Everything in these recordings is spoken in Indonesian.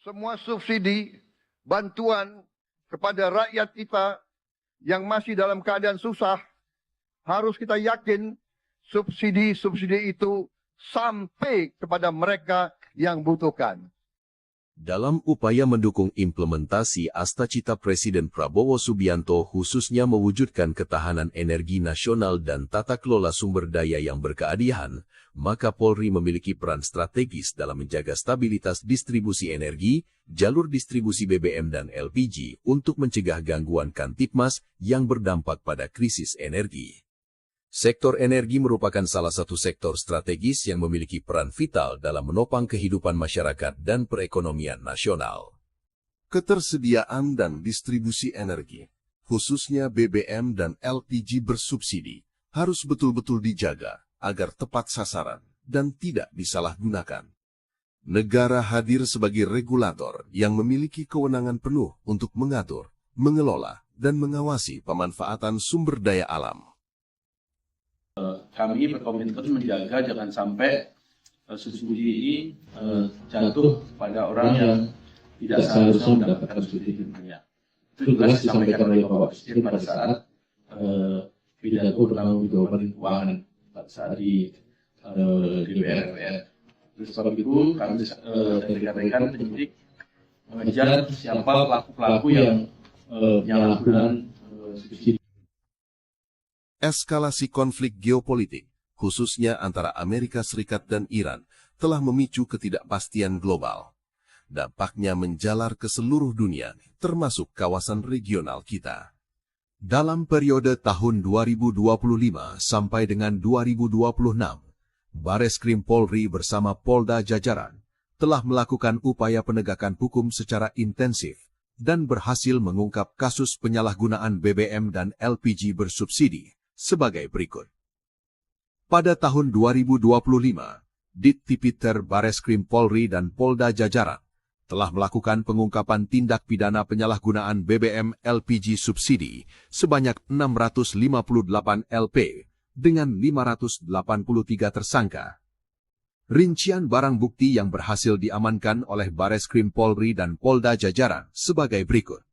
semua subsidi, bantuan kepada rakyat kita yang masih dalam keadaan susah, harus kita yakin subsidi-subsidi itu sampai kepada mereka yang butuhkan. Dalam upaya mendukung implementasi Astacita Presiden Prabowo Subianto khususnya mewujudkan ketahanan energi nasional dan tata kelola sumber daya yang berkeadilan, maka Polri memiliki peran strategis dalam menjaga stabilitas distribusi energi, jalur distribusi BBM dan LPG untuk mencegah gangguan Kamtipmas yang berdampak pada krisis energi. Sektor energi merupakan salah satu sektor strategis yang memiliki peran vital dalam menopang kehidupan masyarakat dan perekonomian nasional. Ketersediaan dan distribusi energi, khususnya BBM dan LPG bersubsidi, harus betul-betul dijaga agar tepat sasaran dan tidak disalahgunakan. Negara hadir sebagai regulator yang memiliki kewenangan penuh untuk mengatur, mengelola, dan mengawasi pemanfaatan sumber daya alam. Kami berkomitmen menjaga jangan sampai subsidi ini jatuh pada orang yang tidak seharusnya mendapatkan subsidi banyak. Itu jelas disampaikan oleh Bapak Presiden pada saat pidato pertanggungjawaban keuangan pada saat di DPR. Oleh sebab itu kami dari rekan-rekan penyidik mengejar siapa pelaku-pelaku yang menyalahgunakan subsidi. Eskalasi konflik geopolitik, khususnya antara Amerika Serikat dan Iran, telah memicu ketidakpastian global. Dampaknya menjalar ke seluruh dunia, termasuk kawasan regional kita. Dalam periode tahun 2025 sampai dengan 2026, Bareskrim Polri bersama Polda Jajaran telah melakukan upaya penegakan hukum secara intensif dan berhasil mengungkap kasus penyalahgunaan BBM dan LPG bersubsidi sebagai berikut. Pada tahun 2025, Ditipiter Bareskrim Polri dan Polda Jajaran telah melakukan pengungkapan tindak pidana penyalahgunaan BBM LPG subsidi sebanyak 658 LP dengan 583 tersangka. Rincian barang bukti yang berhasil diamankan oleh Bareskrim Polri dan Polda Jajaran sebagai berikut.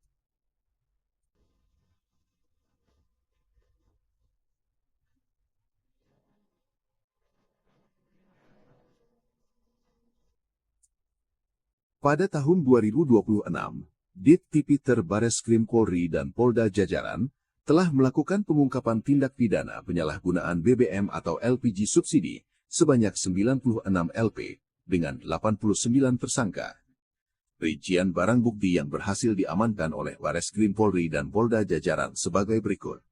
Pada tahun 2026, Ditipiter Bareskrim Polri dan Polda Jajaran telah melakukan pengungkapan tindak pidana penyalahgunaan BBM atau LPG subsidi sebanyak 96 LP dengan 89 tersangka. Rincian barang bukti yang berhasil diamankan oleh Bareskrim Polri dan Polda Jajaran sebagai berikut.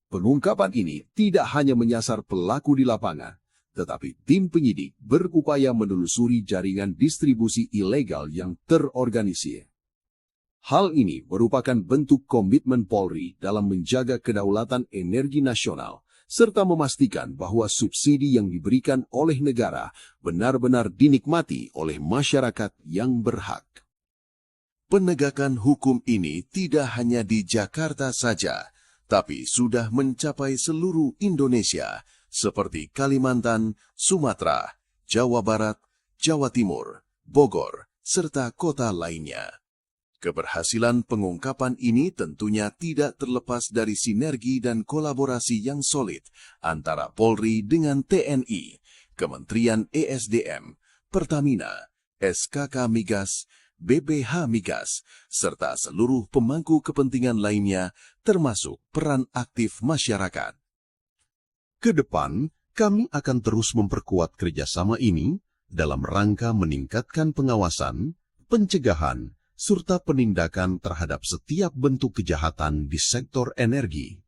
Pengungkapan ini tidak hanya menyasar pelaku di lapangan, tetapi tim penyidik berupaya menelusuri jaringan distribusi ilegal yang terorganisir. Hal ini merupakan bentuk komitmen Polri dalam menjaga kedaulatan energi nasional, serta memastikan bahwa subsidi yang diberikan oleh negara benar-benar dinikmati oleh masyarakat yang berhak. Penegakan hukum ini tidak hanya di Jakarta saja, tapi sudah mencapai seluruh Indonesia, seperti Kalimantan, Sumatera, Jawa Barat, Jawa Timur, Bogor, serta kota lainnya. Keberhasilan pengungkapan ini tentunya tidak terlepas dari sinergi dan kolaborasi yang solid antara Polri dengan TNI, Kementerian ESDM, Pertamina, SKK Migas, BPH Migas, serta seluruh pemangku kepentingan lainnya, termasuk peran aktif masyarakat. Ke depan, kami akan terus memperkuat kerjasama ini dalam rangka meningkatkan pengawasan, pencegahan, serta penindakan terhadap setiap bentuk kejahatan di sektor energi.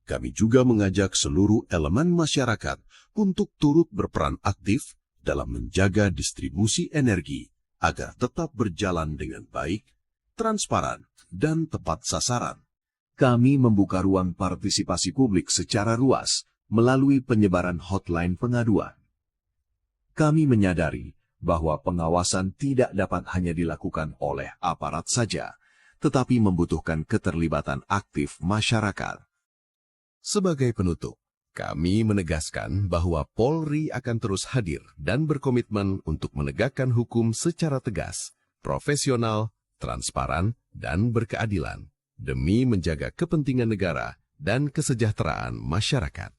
Kami juga mengajak seluruh elemen masyarakat untuk turut berperan aktif dalam menjaga distribusi energi, agar tetap berjalan dengan baik, transparan, dan tepat sasaran. Kami membuka ruang partisipasi publik secara luas melalui penyebaran hotline pengaduan. Kami menyadari bahwa pengawasan tidak dapat hanya dilakukan oleh aparat saja, tetapi membutuhkan keterlibatan aktif masyarakat. Sebagai penutup, kami menegaskan bahwa Polri akan terus hadir dan berkomitmen untuk menegakkan hukum secara tegas, profesional, transparan, dan berkeadilan, demi menjaga kepentingan negara dan kesejahteraan masyarakat.